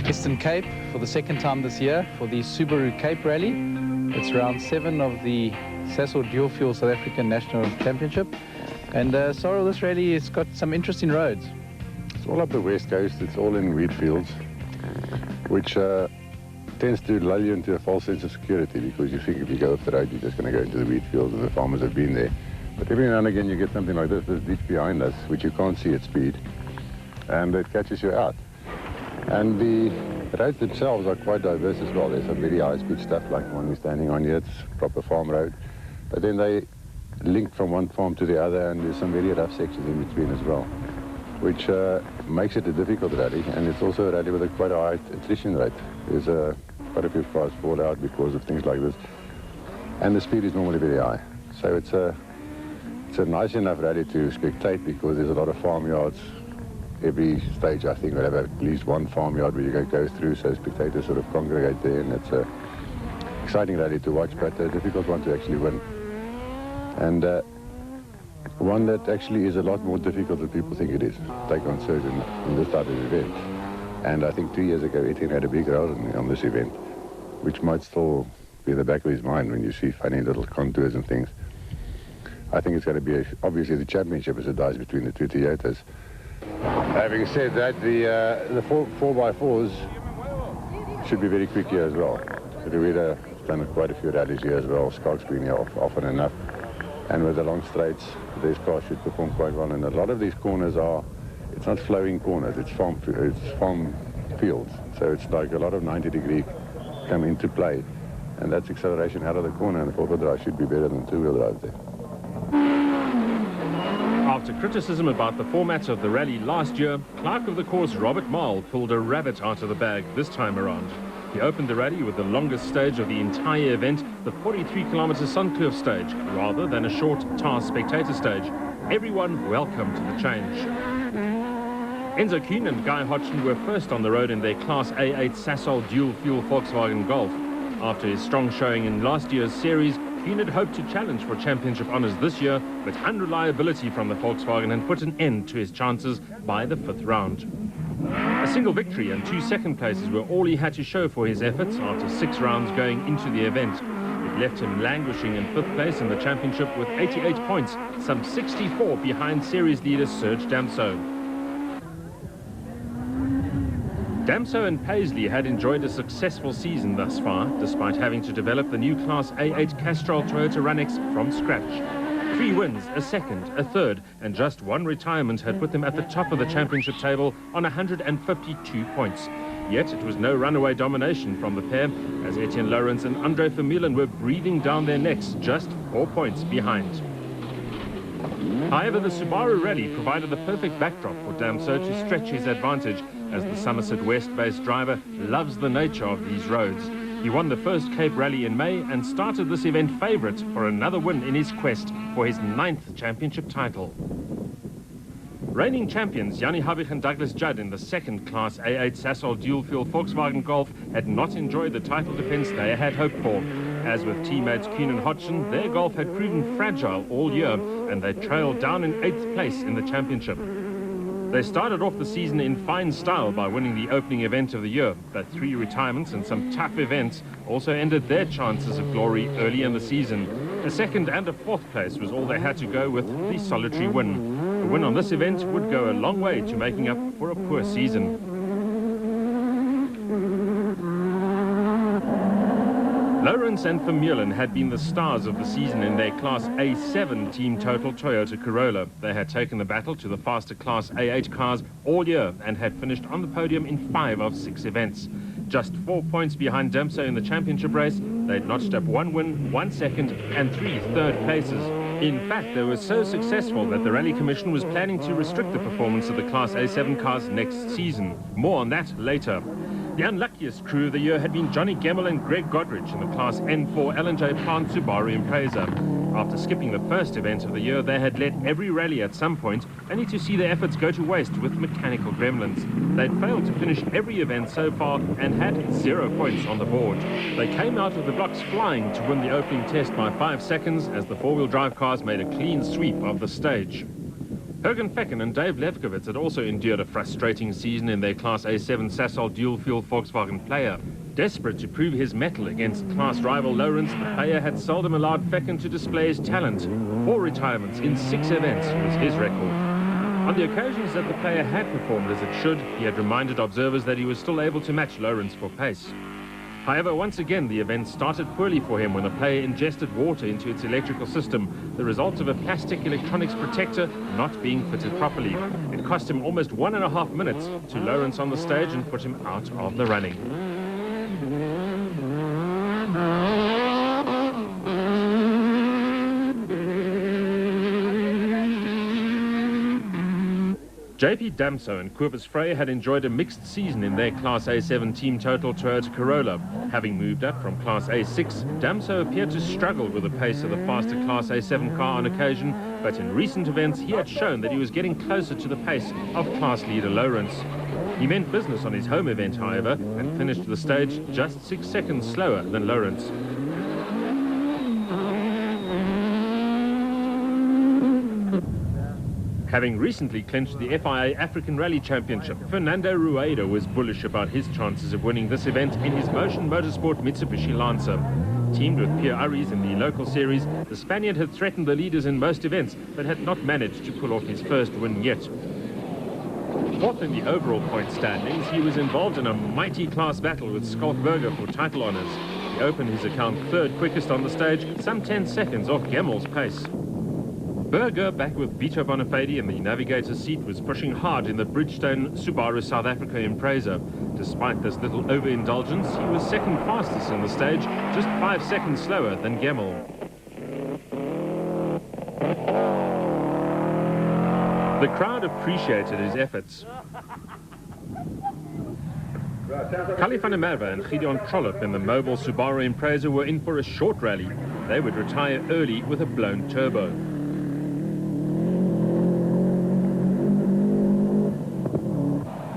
Eastern Cape for the second time this year for the Subaru Cape Rally. It's round 7 of the Sasol Dual Fuel South African National Championship. And Sorrel, this rally has got some interesting roads. It's all up the west coast, it's all in wheat fields, which tends to lull you into a false sense of security, because you think if you go off the road, you're just going to go into the wheat fields and the farmers have been there. But every now and again you get something like this deep behind us, which you can't see at speed, and it catches you out. And the roads themselves are quite diverse as well. There's some very high-speed stuff like the one we're standing on here. It's a proper farm road. But then they link from one farm to the other, and there's some very rough sections in between as well, which makes it a difficult rally. And it's also a rally with quite a high attrition rate. There's quite a few cars fall out because of things like this. And the speed is normally very high. So it's a nice enough rally to spectate, because there's a lot of farmyards. Every stage, I think, will have at least one farmyard where you go through, so spectators sort of congregate there, and it's an exciting rally to watch, but a difficult one to actually win. And one that actually is a lot more difficult than people think it is, take on certain in this type of event. And I think 2 years ago, Etienne had a big role on this event, which might still be in the back of his mind when you see funny little contours and things. I think it's going to be, obviously the championship is a dice between the two Toyotas. Having said that, the 4x4s should be very quick here as well. Rueda has done quite a few rallies here as well. Skalk's been here often enough. And with the long straights, these cars should perform quite well. And a lot of these corners it's not flowing corners, it's farm fields. So it's like a lot of 90-degree come into play. And that's acceleration out of the corner, and the four-wheel drive should be better than two-wheel drive there. After criticism about the format of the rally last year, clerk of the course Robert Marl pulled a rabbit out of the bag this time around. He opened the rally with the longest stage of the entire event, the 43-kilometre Sunkloof stage, rather than a short TAR spectator stage. Everyone welcomed the change. Enzo Kuhn and Guy Hodgson were first on the road in their Class A8 Sasol dual-fuel Volkswagen Golf. After his strong showing in last year's series, Kuhn had hoped to challenge for championship honours this year, but unreliability from the Volkswagen had put an end to his chances by the 5th round. A single victory and 2 second places were all he had to show for his efforts after 6 rounds going into the event. It left him languishing in 5th place in the championship with 88 points, some 64 behind series leader Serge Damso. Damso and Paisley had enjoyed a successful season thus far, despite having to develop the new Class A8 Castrol Toyota Runex from scratch. 3 wins, a second, a third, and just 1 retirement had put them at the top of the championship table on 152 points. Yet it was no runaway domination from the pair, as Etienne Lawrence and Andre Vermeulen were breathing down their necks, just 4 points behind. However, the Subaru Rally provided the perfect backdrop for Damso to stretch his advantage, as the Somerset West-based driver loves the nature of these roads. He won the first Cape Rally in May and started this event favourite for another win in his quest for his 9th championship title. Reigning champions Jannie Habig and Douglas Judd in the second Class A8 Sasol dual-fuel Volkswagen Golf had not enjoyed the title defence they had hoped for. As with teammates Kuhn and Hodgson, their Golf had proven fragile all year, and they trailed down in 8th place in the championship. They started off the season in fine style by winning the opening event of the year, but 3 retirements and some tough events also ended their chances of glory early in the season. A 2nd and a 4th place was all they had to go with the solitary win. A win on this event would go a long way to making up for a poor season. Lawrence and Vermeulen had been the stars of the season in their Class A7 team total Toyota Corolla. They had taken the battle to the faster Class A8 cars all year and had finished on the podium in 5 of 6 events. Just 4 points behind Damso in the championship race, they'd notched up 1 win, 1 second and 3 third places. In fact, they were so successful that the Rally Commission was planning to restrict the performance of the Class A7 cars next season. More on that later. The unluckiest crew of the year had been Johnny Gemmell and Greg Godrich in the Class N4 L&J Plant Subaru Impreza. After skipping the first event of the year, they had led every rally at some point, only to see their efforts go to waste with mechanical gremlins. They'd failed to finish every event so far and had 0 points on the board. They came out of the blocks flying to win the opening test by 5 seconds as the four-wheel drive cars made a clean sweep of the stage. Jürgen Fecken and Dave Lefkowitz had also endured a frustrating season in their Class A7 Sasol dual-fuel Volkswagen Player. Desperate to prove his mettle against class rival Lawrence, the Player had seldom allowed Fecken to display his talent. 4 retirements in 6 events was his record. On the occasions that the Player had performed as it should, he had reminded observers that he was still able to match Lawrence for pace. However, once again, the event started poorly for him when the Player ingested water into its electrical system, the result of a plastic electronics protector not being fitted properly. It cost him almost 1.5 minutes to Lawrence on the stage and put him out of the running. JP Damso and Cobus Frey had enjoyed a mixed season in their Class A7 Team Total Toyota Corolla. Having moved up from Class A6, Damso appeared to struggle with the pace of the faster Class A7 car on occasion, but in recent events he had shown that he was getting closer to the pace of class leader Lawrence. He meant business on his home event, however, and finished the stage just 6 seconds slower than Lawrence. Having recently clinched the FIA African Rally Championship, Fernando Rueda was bullish about his chances of winning this event in his Motion Motorsport Mitsubishi Lancer. Teamed with Pierre Aries in the local series, the Spaniard had threatened the leaders in most events, but had not managed to pull off his first win yet. Fourth in the overall point standings, he was involved in a mighty class battle with Schalk Burger for title honours. He opened his account third quickest on the stage, some 10 seconds off Gemmel's pace. Burger, back with Vito Bonafede in the navigator's seat, was pushing hard in the Bridgestone Subaru South Africa Impreza. Despite this little overindulgence, he was second fastest on the stage, just 5 seconds slower than Gemmel. The crowd appreciated his efforts. Kali van der Merwe and Gideon Trollop in the mobile Subaru Impreza were in for a short rally. They would retire early with a blown turbo.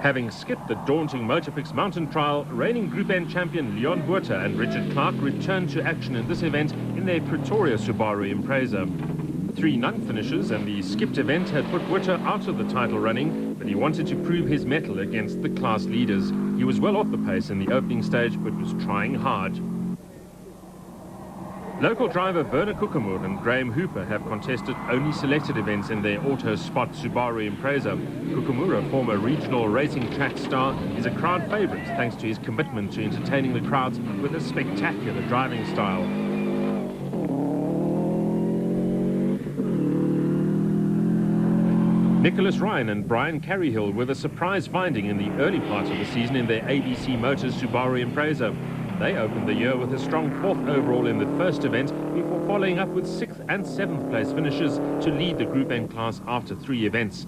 Having skipped the daunting Motorfix Mountain Trial, reigning Group N champion Leon Huerta and Richard Clark returned to action in this event in their Pretoria Subaru Impreza. 3 non-finishers and the skipped event had put Huerta out of the title running, but he wanted to prove his mettle against the class leaders. He was well off the pace in the opening stage, but was trying hard. Local driver Werner Kuckemoer and Graham Hooper have contested only selected events in their Auto Spot Subaru Impreza. Kuckemoer, a former regional racing track star, is a crowd favourite thanks to his commitment to entertaining the crowds with a spectacular driving style. Nicholas Ryan and Brian Careyhill were the surprise finding in the early part of the season in their ABC Motors Subaru Impreza. They opened the year with a strong 4th overall in the first event before following up with 6th and 7th place finishes to lead the Group N class after 3 events.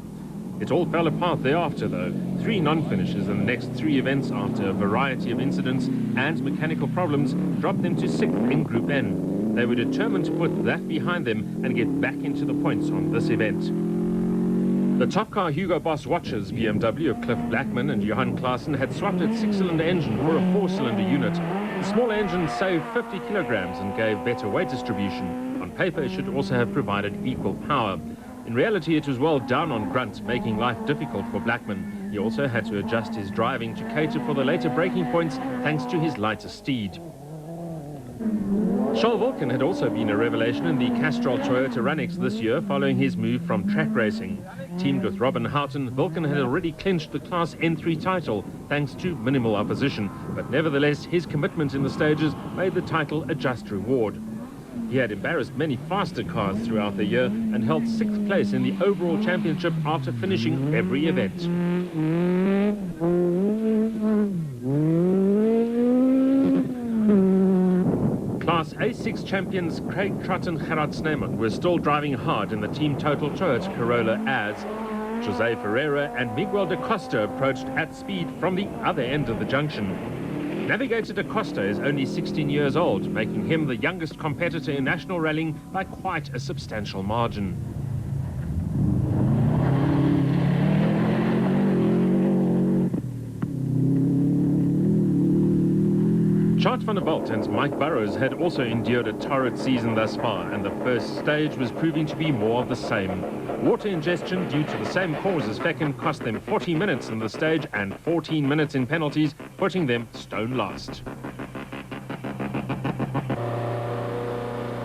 It all fell apart thereafter though. 3 non-finishes in the next 3 events after a variety of incidents and mechanical problems dropped them to 6th in Group N. They were determined to put that behind them and get back into the points on this event. The top car Hugo Boss watchers, BMW of Cliff Blackman and Johan Claassen, had swapped its 6-cylinder engine for a 4-cylinder unit. The smaller engine saved 50 kilograms and gave better weight distribution. On paper, it should also have provided equal power. In reality, it was well down on grunt, making life difficult for Blackman. He also had to adjust his driving to cater for the later braking points thanks to his lighter steed. Charles Wilken had also been a revelation in the Castrol Toyota Runex this year following his move from track racing. Teamed with Robin Houghton, Wilken had already clinched the Class N3 title thanks to minimal opposition, but nevertheless his commitment in the stages made the title a just reward. He had embarrassed many faster cars throughout the year and held 6th place in the overall championship after finishing every event. Class A6 champions Craig Trott and Gerard Sneeman were still driving hard in the Team Total Toyota Corolla as Jose Ferreira and Miguel da Costa approached at speed from the other end of the junction. Navigator da Costa is only 16 years old, making him the youngest competitor in national rallying by quite a substantial margin. Chart van der Walt and Mike Burrows had also endured a torrid season thus far, and the first stage was proving to be more of the same. Water ingestion due to the same cause as Feckin cost them 40 minutes in the stage and 14 minutes in penalties, putting them stone last.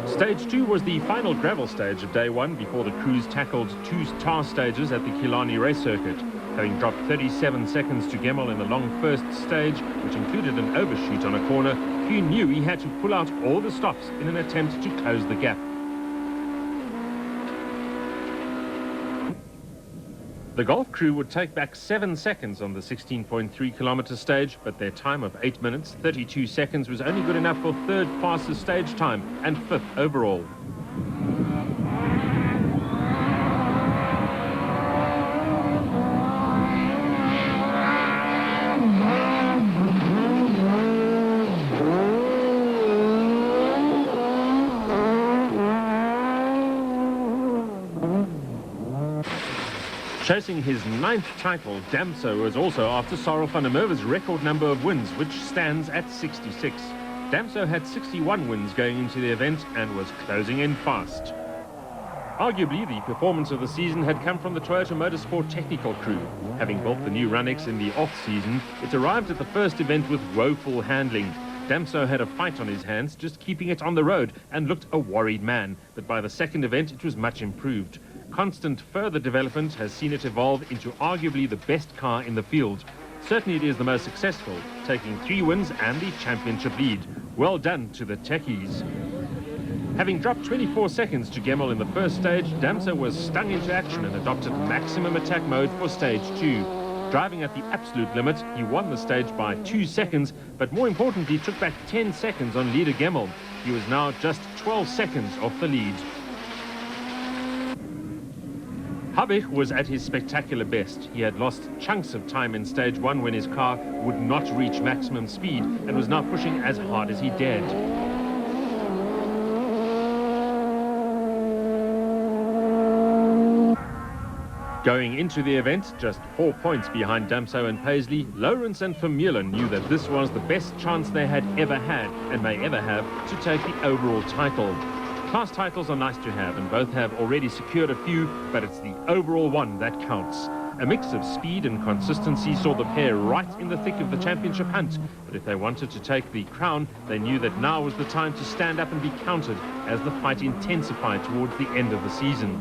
Stage 2 was the final gravel stage of day 1 before the crews tackled 2 tar stages at the Killarney race circuit. Having dropped 37 seconds to Gemmell in the long first stage, which included an overshoot on a corner, Hugh knew he had to pull out all the stops in an attempt to close the gap. The Golf crew would take back 7 seconds on the 16.3 kilometre stage, but their time of 8 minutes, 32 seconds was only good enough for 3rd fastest stage time and 5th overall. Chasing his 9th title, Damso was also after Sarel van der Merwe's record number of wins, which stands at 66. Damso had 61 wins going into the event and was closing in fast. Arguably, the performance of the season had come from the Toyota Motorsport technical crew. Having built the new Runix in the off-season, it arrived at the first event with woeful handling. Damso had a fight on his hands, just keeping it on the road, and looked a worried man. But by the second event, it was much improved. Constant further development has seen it evolve into arguably the best car in the field. Certainly it is the most successful, taking 3 wins and the championship lead. Well done to the techies. Having dropped 24 seconds to Gemmell in the first stage, Damso was stung into action and adopted maximum attack mode for stage 2. Driving at the absolute limit, he won the stage by 2 seconds, but more importantly took back 10 seconds on leader Gemmell. He was now just 12 seconds off the lead. Habich was at his spectacular best. He had lost chunks of time in stage 1 when his car would not reach maximum speed and was now pushing as hard as he dared. Going into the event, just 4 points behind Damso and Paisley, Lawrence and Vermeulen knew that this was the best chance they had ever had and may ever have to take the overall title. Class titles are nice to have, and both have already secured a few, but it's the overall one that counts. A mix of speed and consistency saw the pair right in the thick of the championship hunt, but if they wanted to take the crown, they knew that now was the time to stand up and be counted as the fight intensified towards the end of the season.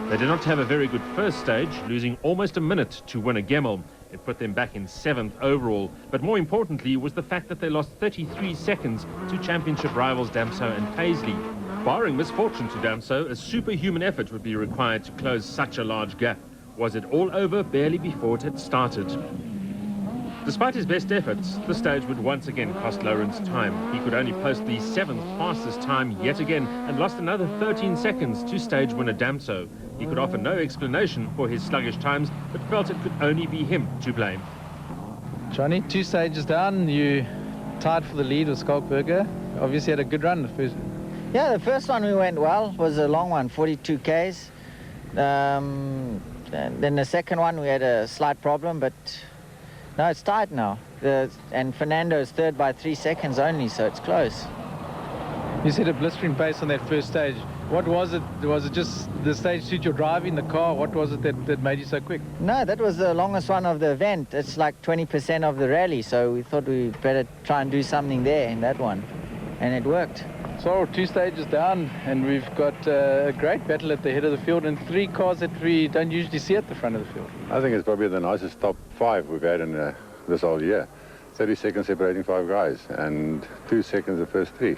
They did not have a very good first stage, losing almost a minute to win a Gemmell. It put them back in 7th overall, but more importantly was the fact that they lost 33 seconds to championship rivals Damso and Paisley. Barring misfortune to Damso, a superhuman effort would be required to close such a large gap. Was it all over barely before it had started? Despite his best efforts, the stage would once again cost Lawrence time. He could only post the 7th fastest time yet again and lost another 13 seconds to stage winner Damso. He could offer no explanation for his sluggish times, but felt it could only be him to blame. Johnny, 2 stages down, you tied for the lead with Skalkberger. Obviously had a good run the first. Yeah, the first one we went well, was a long one, 42 Ks. And then the second one we had a slight problem, but no, it's tight now. And Fernando is 3rd by 3 seconds only, so it's close. You said a blistering pace on that first stage. What was it? Was it just the stage suit your driving, the car? What was it that made you so quick? No, that was the longest one of the event. It's like 20% of the rally, so we thought we better try and do something there in that one. And it worked. So 2 stages down, and we've got a great battle at the head of the field and 3 cars that we don't usually see at the front of the field. I think it's probably the nicest top 5 we've had in this whole year. 30 seconds separating 5 guys and 2 seconds the first 3.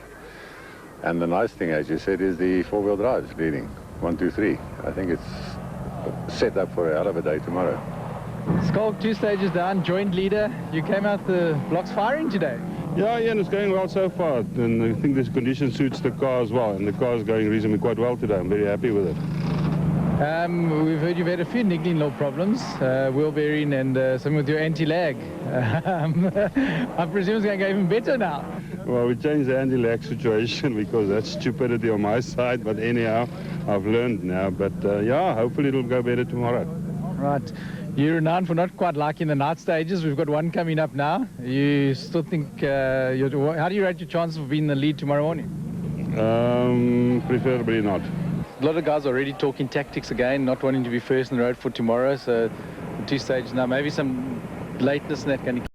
And the nice thing, as you said, is the 4-wheel drives leading. 1, 2, 3. I think it's set up for a hell of a day tomorrow. Skalk, 2 stages down, joint leader. You came out the blocks firing today. Yeah, and it's going well so far. And I think this condition suits the car as well. And the car is going reasonably quite well today. I'm very happy with it. We've heard you've had a few niggling little problems, wheel bearing and something with your anti-lag. I presume it's going to go even better now. Well, we changed the anti-lag situation because that's stupidity on my side. But anyhow, I've learned now. But yeah, hopefully it'll go better tomorrow. Right. You're renowned for not quite liking the night stages. We've got one coming up now. You still think, how do you rate your chances of being in the lead tomorrow morning? Preferably not. A lot of guys are already talking tactics again, not wanting to be first in the road for tomorrow. So 2 stages now, maybe some lateness in that can